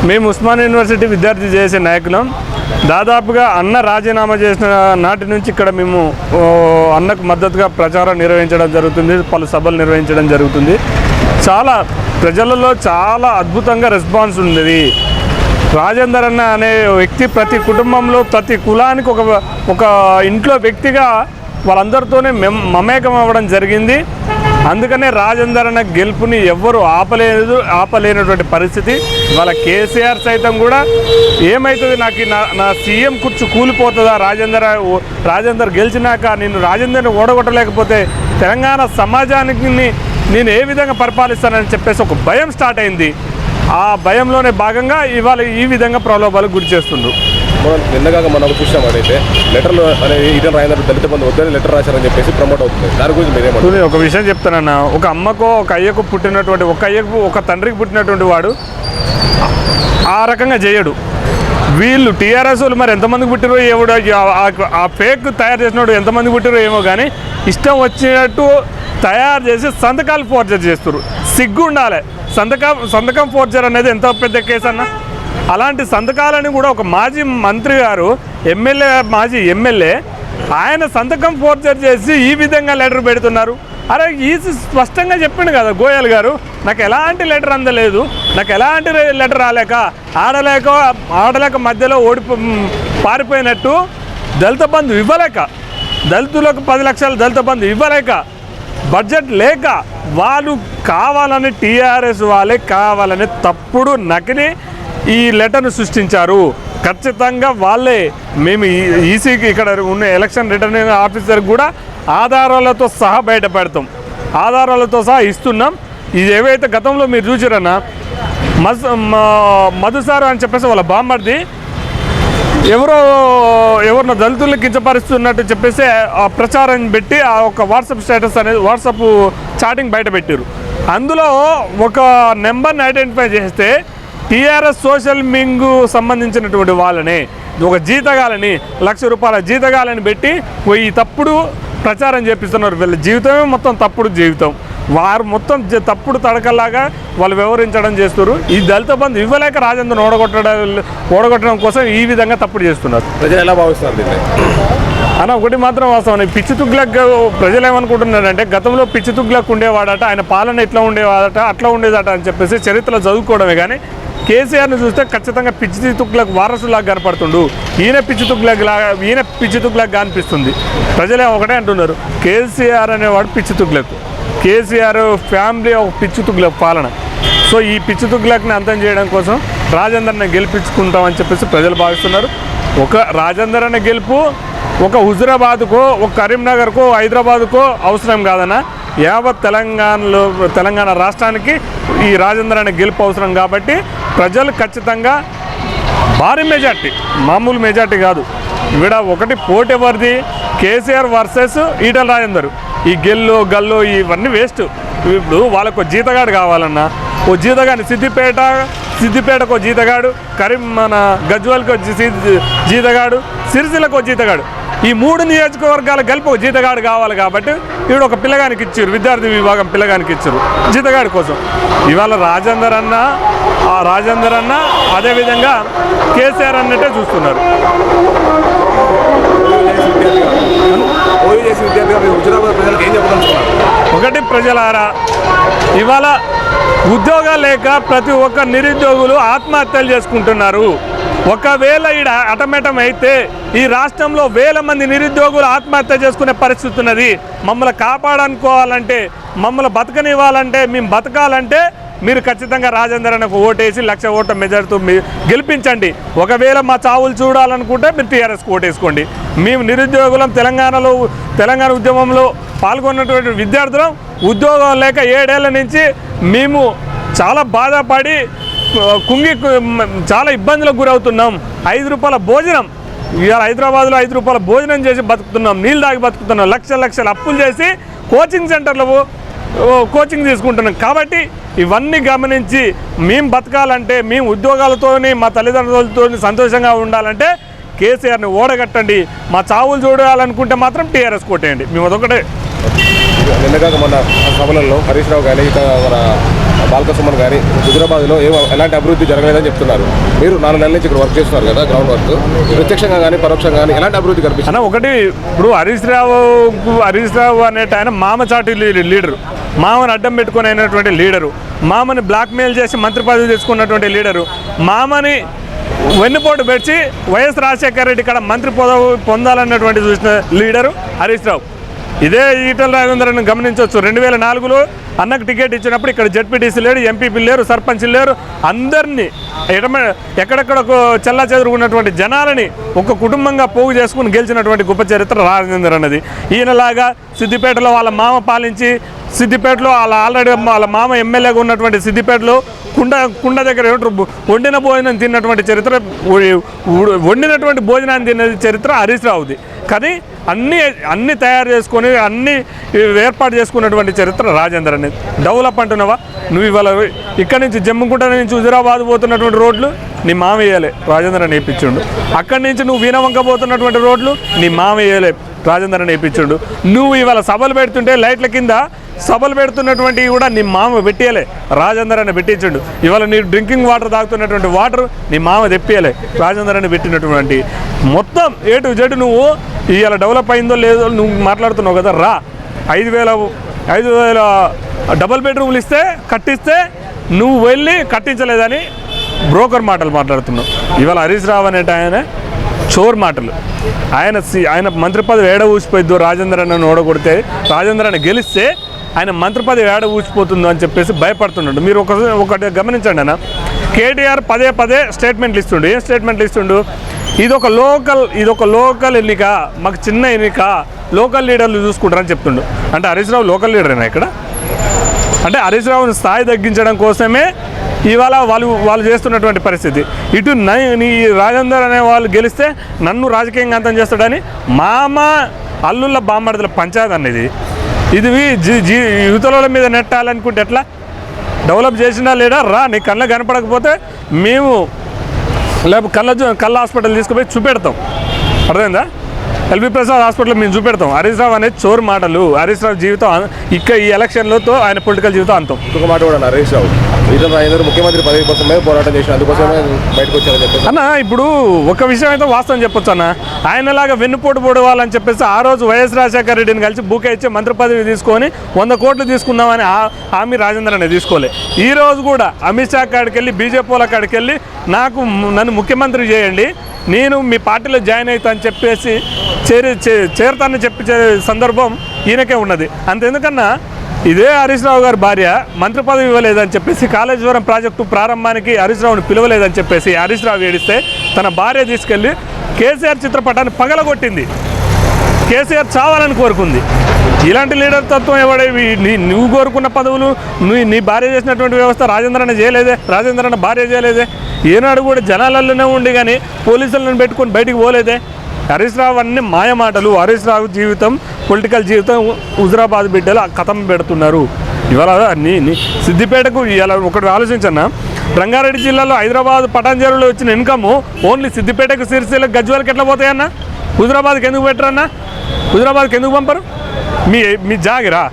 మేము ఉస్మానియా యూనివర్సిటీ విద్యార్థి చేసే నాయకులం. దాదాపుగా అన్న రాజీనామా చేసిన నాటి నుంచి ఇక్కడ మేము అన్నకు మద్దతుగా ప్రచారం నిర్వహించడం జరుగుతుంది, పలు సభలు నిర్వహించడం జరుగుతుంది. చాలా ప్రజలలో చాలా అద్భుతంగా రెస్పాన్స్ ఉంది. రాజేందర్ అన్న అనే వ్యక్తి ప్రతి కుటుంబంలో ప్రతి కులానికి ఒక ఇంట్లో వ్యక్తిగా వాళ్ళందరితోనే మమేకం అవ్వడం జరిగింది. అందుకనే రాజేందర్ అన్న గెలుపుని ఎవ్వరూ ఆపలేనటువంటి పరిస్థితి. వాళ్ళ కేసీఆర్ సైతం కూడా ఏమవుతుంది, నాకు నా సీఎం కుర్చీ కూలిపోతుందా, రాజేందర్ గెలిచినాక నేను రాజేందర్ని ఓడగొట్టలేకపోతే తెలంగాణ సమాజానికి నేను ఏ విధంగా పరిపాలిస్తానని చెప్పేసి ఒక భయం స్టార్ట్ అయింది. ఆ భయంలోనే భాగంగా ఇవాళ ఈ విధంగా ప్రలోభాలకు గురి చేస్తుండ్రు. నిన్నగా మనం చూసాం, అదైతే లెటర్లు అనేది ఈటెల రాజేందర్ దళిత బంధు వద్దని లెటర్ రాశారని చెప్పేసి ప్రమోట్ అవుతుంది. దాని గురించి మీరేమంటారు? ఒక విషయం చెప్తానన్న, ఒక అమ్మకో ఒక అయ్యకు పుట్టినటువంటి ఒక తండ్రికి పుట్టినటువంటి వాడు ఆ రకంగా చేయడు. వీళ్ళు టీఆర్ఎస్ వాళ్ళు మరి ఎంతమందికి పుట్టిరో ఎవడు ఆ ఫేక్ తయారు చేసినప్పుడు ఎంతమంది పుట్టిరో ఏమో కానీ ఇష్టం వచ్చినట్టు తయారు చేసి సంతకాలు ఫోర్జర్ చేస్తారు. సిగ్గు ఉండాలి. సంతకం ఫోర్జర్ అనేది ఎంత పెద్ద కేసు అన్న. అలాంటి సంతకాలని కూడా ఒక మాజీ మంత్రి గారు మాజీ ఎమ్మెల్యే ఆయన సంతకం ఫోర్జర్ చేసి ఈ విధంగా లెటర్ పెడుతున్నారు. అరే స్పష్టంగా చెప్పిండు కదా గోయల్ గారు, నాకు ఎలాంటి లెటర్ అందలేదు, నాకు ఎలాంటి లెటర్ రాలేక ఆడలేక మధ్యలో పారిపోయినట్టు దళిత బంధు ఇవ్వలేక, దళితులకు 10 లక్షల దళిత బంధు ఇవ్వలేక, బడ్జెట్ లేక వాళ్ళు కావాలని టీఆర్ఎస్ వాళ్ళే కావాలని తప్పుడు నకిలీ ఈ లెటర్ను సృష్టించారు. ఖచ్చితంగా వాళ్ళే. మేము ఈసీకి ఇక్కడ ఉన్న ఎలక్షన్ రిటర్నింగ్ ఆఫీసర్కి కూడా ఆధారాలతో సహా బయటపెడతాం, ఆధారాలతో సహా ఇస్తున్నాం. ఇది ఏవైతే గతంలో మీరు చూసారన్నా మధుసారు అని చెప్పేసి వాళ్ళ బామ్మర్ది ఎవరినో దళితులను కించపరుస్తున్నట్టు చెప్పేసి ఆ ప్రచారం పెట్టి ఆ ఒక వాట్సాప్ స్టేటస్ అనేది వాట్సాప్ చాటింగ్ బయట పెట్టారు. అందులో ఒక నెంబర్ని ఐడెంటిఫై చేస్తే టీఆర్ఎస్ సోషల్ వింగ్ సంబంధించినటువంటి వాళ్ళని ఒక జీతగాలని ₹1,00,000 జీతగాలని పెట్టి ఈ తప్పుడు ప్రచారం చేపిస్తున్నారు. వీళ్ళ జీవితమే మొత్తం తప్పుడు జీవితం. వారు మొత్తం తప్పుడు తడకల్లాగా వాళ్ళు వ్యవహరించడం చేస్తున్నారు. ఈ దళిత బంధు ఇవ్వలేక రాజేందర్ ఓడగొట్టడం కోసం ఈ విధంగా తప్పుడు చేస్తున్నారు. ప్రజలు ఎలా భావిస్తున్నారు అన్న? ఒకటి మాత్రం వాస్తవం, పిచ్చి తుగ్లక్ ప్రజలు ఏమనుకుంటున్నారంటే గతంలో పిచ్చి తుగ్లక్ ఉండేవాడట, ఆయన పాలన ఇట్లా ఉండేవాడట అట్లా ఉండేదట అని చెప్పేసి చరిత్రలో చదువుకోవడమే. కానీ కేసీఆర్ని చూస్తే ఖచ్చితంగా పిచ్చి తుగ్లక్ వారసులాగా కనపడుతుండు. ఈయన పిచ్చి తుగ్లక్ అనిపిస్తుంది. ప్రజలే ఒకటే అంటున్నారు, కేసీఆర్ అనేవాడు పిచ్చి తుగ్లక్, కేసీఆర్ ఫ్యామిలీ ఒక పిచ్చి తుగ్లక్ పాలన. సో ఈ పిచ్చి తుగ్లక్ని అంతం చేయడం కోసం రాజేందర్ని గెలిపించుకుంటామని చెప్పేసి ప్రజలు భావిస్తున్నారు. ఒక రాజేందర్ అనే గెలుపు ఒక హుజురాబాద్కో ఒక కరీంనగర్కో హైదరాబాద్కో అవసరం కాదన్న, యావత్ తెలంగాణ రాష్ట్రానికి ఈ రాజేందర్ అనే గెలుపు అవసరం. కాబట్టి ప్రజలు ఖచ్చితంగా భారీ మెజార్టీ, మామూలు మెజార్టీ కాదు. ఇక్కడ ఒకటి పోటీ ఎవరిది, కేసీఆర్ వర్సెస్ ఈటెల రాజేందర్. ఈ గల్లు ఇవన్నీ వేస్ట్. ఇప్పుడు వాళ్ళకు జీతగాడు కావాలన్నా ఓ జీతగాడిని సిద్దిపేటకు జీతగాడు, మన గజ్వల్కి జీతగాడు, సిరిసిల్లకు జీతగాడు, ఈ 3 నియోజకవర్గాలు కలిపి ఒక జీతగాడు కావాలి. కాబట్టి ఇప్పుడు ఒక పిల్లగానికి ఇచ్చారు, విద్యార్థి విభాగం పిల్లగానికి ఇచ్చారు జీతగాడి కోసం. ఇవాళ రాజేందర్ అన్న అదేవిధంగా కేసీఆర్ అన్నట్టే చూస్తున్నారు. ఒకటి ప్రజలారా, ఇవాళ ఉద్యోగాలు లేక ప్రతి ఒక్క నిరుద్యోగులు ఆత్మహత్యలు చేసుకుంటున్నారు. ఒకవేళ ఈడ అటమెటం అయితే ఈ రాష్ట్రంలో వేల మంది నిరుద్యోగులు ఆత్మహత్య చేసుకునే పరిస్థితి ఉన్నది. మమ్మల్ని కాపాడనుకోవాలంటే, మమ్మల్ని బతకనివ్వాలంటే, మేము బతకాలంటే మీరు ఖచ్చితంగా రాజేందర్ అన్నకు ఓటేసి 1,00,000 ఓట్ల మెజార్టీతో గెలిపించండి. ఒకవేళ మా చావులు చూడాలనుకుంటే మీరు టీఆర్ఎస్కి ఓటేసుకోండి. మేము నిరుద్యోగులం, తెలంగాణ ఉద్యమంలో పాల్గొన్నటువంటి విద్యార్థులం, ఉద్యోగం లేక 7 ఏళ్ల నుంచి మేము చాలా బాధపడి చాలా ఇబ్బందులకు గురవుతున్నాం. ₹5 భోజనం, ఇవాళ హైదరాబాద్లో ₹5 భోజనం చేసి బతుకుతున్నాం, నీళ్ళు తాగి బతుకుతున్నాం, లక్షల అప్పులు చేసి కోచింగ్ సెంటర్లో కోచింగ్ తీసుకుంటున్నాం. కాబట్టి ఇవన్నీ గమనించి మేము బతకాలంటే, మేము ఉద్యోగాలతోని మా తల్లిదండ్రులతో సంతోషంగా ఉండాలంటే కేసీఆర్ని ఓడగట్టండి. మా చావులు చూడాలనుకుంటే మాత్రం టీఆర్ఎస్ కొట్టేయండి. మేము అదొకటే. నిన్నగా మన సభలలో హరీష్ రావు కానీ మన బాల్క సుమన్ కానీ హుజురాబాద్లో ఎలాంటి అభివృద్ధి జరగలేదని చెప్తున్నారు. మీరు 4 నెలల నుంచి ఇక్కడ వర్క్ చేస్తున్నారు కదా, గ్రౌండ్ వర్క్, ప్రత్యక్షంగా కానీ పరోక్షంగా కానీ ఎలాంటి అభివృద్ధి కనిపిస్తుంది? అన్న ఒకటి, ఇప్పుడు హరీష్ రావు అనేట ఆయన మామచాటి లీడరు, మామని అడ్డం పెట్టుకుని అయినటువంటి లీడరు, మామని బ్లాక్మెయిల్ చేసి మంత్రి పదవి తీసుకున్నటువంటి లీడరు, మామని వెన్నుపోటు పెట్టి వైఎస్ రాజశేఖర రెడ్డి ఇక్కడ మంత్రి పదవి పొందాలన్నటువంటి చూసిన లీడరు హరీష్ రావు. ఇదే ఈటల రాజేందర్ని గమనించవచ్చు. 2004లో అన్నకు టికెట్ ఇచ్చినప్పుడు ఇక్కడ జడ్పీటీసీ లేరు, ఎంపీపీ లేరు, సర్పంచ్ లేరు, అందరినీ ఎక్కడెక్కడ చెల్లా చెదురుకున్నటువంటి జనాలని ఒక కుటుంబంగా పోగు చేసుకుని గెలిచినటువంటి గొప్ప చరిత్ర రాజేందర్ అన్నది. ఈయనలాగా సిద్దిపేటలో వాళ్ళ మామ పాలించి, సిద్దిపేటలో ఆల్రెడీ వాళ్ళ మామ ఎమ్మెల్యేగా ఉన్నటువంటి సిద్దిపేటలో కుండ దగ్గర వండిన భోజనం తిన్నటువంటి చరిత్ర, వండినటువంటి భోజనాన్ని తిన్న చరిత్ర హరీష్ రావుది. కానీ అన్నీ తయారు చేసుకొని అన్నీ ఏర్పాటు చేసుకున్నటువంటి చరిత్ర రాజేందర్ అనేది. డెవలప్ అంటున్నావా నువ్వు? ఇవాళ ఇక్కడి నుంచి జమ్ముకుంట నుంచి హుజురాబాద్ పోతున్నటువంటి రోడ్లు నీ మామ వేయాలి, రాజేందర్ అని వేయించుండు. అక్కడి నుంచి నువ్వు వీణవంక పోతున్నటువంటి రోడ్లు నీ మామ వేయాలి, రాజేందర్ అని వేయించుండు. నువ్వు ఇవాళ సభలు పెడుతుంటే లైట్ల కింద సభలు పెడుతున్నటువంటివి కూడా నీ మామ పెట్టేయాలి, రాజేందర్ అని పెట్టించండు. ఇవాళ నీ డ్రింకింగ్ వాటర్ తాగుతున్నటువంటి వాటర్ నీ మామ తెప్పియాలి, రాజేందర్ అని పెట్టినటువంటి మొత్తం A to Z నువ్వు ఇవాళ డెవలప్ అయిందో లేదో నువ్వు మాట్లాడుతున్నావు కదా. 5,000 డబుల్ బెడ్రూమ్లు కట్టిస్తే నువ్వు వెళ్ళి కట్టించలేదని బ్రోకర్ మాటలు మాట్లాడుతున్నావు. ఇవాళ హరీష్ రావు అనేట ఆయన చోర్ మాటలు. ఆయన మంత్రి పదవి ఏడ ఊసిపోయిద్దో, రాజేందర్ అన్న ఓడగొడితే, రాజేందర్ అన్న గెలిస్తే ఆయన మంత్రి పదవి ఏడ ఊసిపోతుందో అని చెప్పేసి భయపడుతున్నాడు. మీరు ఒకటి గమనించండి అన్న, కేటీఆర్ పదే స్టేట్మెంట్లు ఇస్తుండు. ఏం స్టేట్మెంట్లు ఇస్తుండు? ఇదొక లోకల్ ఎన్నిక, మాకు చిన్న ఎన్నిక, లోకల్ లీడర్లు చూసుకుంటారని చెప్తుండు. అంటే హరీష్ రావు లోకల్ లీడరేనా ఇక్కడ? అంటే హరీష్ రావుని స్థాయి తగ్గించడం కోసమే ఇవాళ వాళ్ళు చేస్తున్నటువంటి పరిస్థితి. ఇటు నీ రాజేందర్ అనే వాళ్ళు గెలిస్తే నన్ను రాజకీయంగా అంతం చేస్తాడని మామ అల్లుళ్ళ బామ్మడిదల పంచాయతీ అనేది. ఇది యువతల మీద నెట్టాలనుకుంటే ఎట్లా? డెవలప్ చేసినా లేడా? నీ కళ్ళ కనపడకపోతే మేము లేకపోతే కళ్ళ హాస్పిటల్ తీసుకుపోయి చూపెడతాం. అర్థమైందా? ఎల్బీ ప్రసాద్ హాస్పిటల్ మేము చూపెడతాం. హరీష్ రావు అనేది చోరు మాటలు. హరీష్ రావు జీవితం ఈ ఎలక్షన్లతో ఆయన పొలిటికల్ జీవితం అంతం. ఇంకొక మాట కూడా హరీష్ రావు ముఖ్యమంత్రి పదవి కోసమే పోరాటం చేసిన, అందుకోసమే బయటకు వచ్చారని చెప్పేసి అన్న. ఇప్పుడు ఒక విషయం అయితే వాస్తవం చెప్పొచ్చు అన్న, ఆయనలాగా వెన్నుపోటు పొడవాలని చెప్పేసి ఆ రోజు వైఎస్ రాజశేఖర రెడ్డిని కలిసి బుక్ ఇచ్చి మంత్రి పదవి తీసుకొని 100 కోట్లు తీసుకుందామని హామీ రాజేందర్ అనేది తీసుకోలే. ఈ రోజు కూడా అమిత్ షా కాడికి వెళ్ళి, బీజేపీ వాళ్ళ కాడికి వెళ్ళి నన్ను ముఖ్యమంత్రి చేయండి, నేను మీ పార్టీలో జాయిన్ అవుతా అని చెప్పేసి చేరతానని చెప్పి సందర్భం ఈయనకే ఉన్నది. అంతెందుకన్నా ఇదే హరీష్ రావు గారి భార్య మంత్రి పదవి ఇవ్వలేదని చెప్పేసి, కాళేశ్వరం ప్రాజెక్టు ప్రారంభానికి హరీష్ రావుని పిలవలేదని చెప్పేసి హరీష్ రావు ఏడిస్తే తన భార్య తీసుకెళ్ళి కేసీఆర్ చిత్రపటాన్ని పగలగొట్టింది. కేసీఆర్ చావాలని కోరుకుంది. ఇలాంటి లీడర్ తత్వం ఎవడేవి? నువ్వు కోరుకున్న పదవులు నీ భార్య చేసినటువంటి వ్యవస్థ రాజేందర్ అన్న చేయలేదే, రాజేందర్ అన్న భార్య చేయలేదే. ఏనాడు కూడా జనాలలోనే ఉండి కానీ పోలీసులను పెట్టుకొని బయటికి పోలేదే. హరీష్ రావు అన్ని మాయమాటలు. హరీష్ రావు జీవితం, పొలిటికల్ జీవితం హుజురాబాద్ బిడ్డలు కథం పెడుతున్నారు. ఇవాళ సిద్దిపేటకు ఇలా ఒకటి ఆలోచించన్నా, రంగారెడ్డి జిల్లాలో హైదరాబాద్ పటాన్చెరువులో వచ్చిన ఇన్కమ్ ఓన్లీ సిద్దిపేటకు, సిరిసిల్లకు, గజ్వేల్కి ఎట్లా పోతాయన్నా? హుజురాబాద్కి ఎందుకు పెట్టరన్నా? హుజురాబాద్కి ఎందుకు పంపరు? మీ జాగిరా?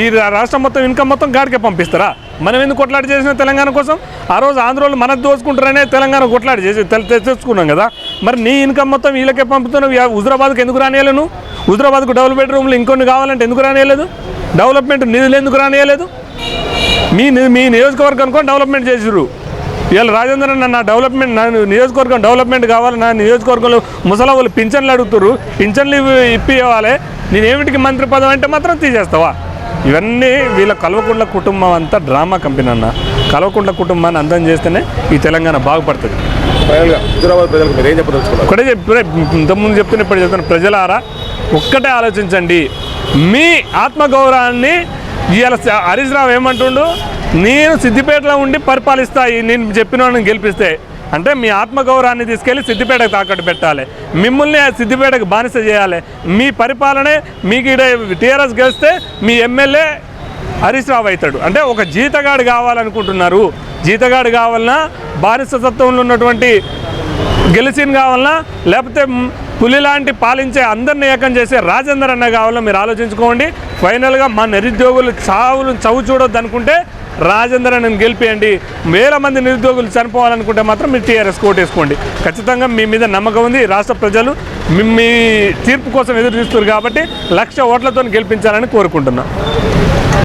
ఈ రాష్ట్రం మొత్తం ఇన్కమ్ మొత్తం గాడికే పంపిస్తారా? మనం ఎందుకు కొట్లాడి చేసిన తెలంగాణ కోసం? ఆ రోజు ఆంధ్రోళ్ళు మనకు దోచుకుంటారనే తెలంగాణ కొట్లాడి చేసి తెచ్చుకున్నాం కదా. మరి నీ ఇన్కమ్ మొత్తం వీళ్ళకే పంపుతున్నావు. హుజురాబాద్కి ఎందుకు రానియలేదు? నువ్వు హుజురాబాద్కు డబుల్ బెడ్రూమ్లు ఇంకొన్ని కావాలంటే ఎందుకు రానియలేదు? డెవలప్మెంట్ నిధులు ఎందుకు రానియలేదు? మీ నియోజకవర్గం కూడా డెవలప్మెంట్ చేసిర్రు. ఇవాళ రాజేందర్ నా డెవలప్మెంట్, నా నియోజకవర్గం డెవలప్మెంట్ కావాలి, నా నియోజకవర్గంలో ముసలి వాళ్ళు పింఛన్లు అడుగుతారు, పింఛన్లు ఇవ్వాలి, నేనేమిటికి మంత్రి పదవి అంటే మాత్రం తీసేస్తావా? ఇవన్నీ వీళ్ళ కల్వకుంట్ల కుటుంబం అంతా డ్రామా కంపెనీ అన్న. కల్వకుంట్ల కుటుంబాన్ని అందం చేస్తేనే ఈ తెలంగాణ బాగుపడుతుంది. ఒకటే ఇంతకుముందు చెప్తున్నా, ఇప్పుడు చెప్తున్నా, ప్రజలారా ఒక్కటే ఆలోచించండి. మీ ఆత్మగౌరవాన్ని ఇవాళ హరీష్ రావు ఏమంటుండు, నేను సిద్దిపేటలో ఉండి పరిపాలిస్తా, నేను చెప్పిన వాళ్ళని గెలిపిస్తే అంటే మీ ఆత్మగౌరవాన్ని తీసుకెళ్ళి సిద్దిపేటకు తాకట్టు పెట్టాలి, మిమ్మల్ని సిద్దిపేటకు బానిస చేయాలి. మీ పరిపాలనే మీకు టీఆర్ఎస్ గెలిస్తే మీ ఎమ్మెల్యే హరీష్ రావు అవుతాడు. అంటే ఒక జీతగాడు కావాలనుకుంటున్నారు. జీతగాడు కావాలన్నా, బానిసత్వంలో ఉన్నటువంటి గెలిచిన కావాలన్నా, లేకపోతే పులి లాంటి పాలించే అందరిని ఏకం చేసే రాజేందర్ అన్న కావాలో మీరు ఆలోచించుకోండి. ఫైనల్గా మా నిరుద్యోగులు చవి చూడొద్దు అనుకుంటే రాజేంద్రని గెలిపియండి. వేల మంది నిరుద్యోగులు చనిపోవాలనుకుంటే మాత్రం మీరు టీఆర్ఎస్ ఓటేసుకోండి. ఖచ్చితంగా మీ మీద నమ్మకం ఉంది. రాష్ట్ర ప్రజలు మీ తీర్పు కోసం ఎదురు చూస్తారు కాబట్టి 1,00,000 ఓట్లతో గెలిపించాలని కోరుకుంటున్నాను.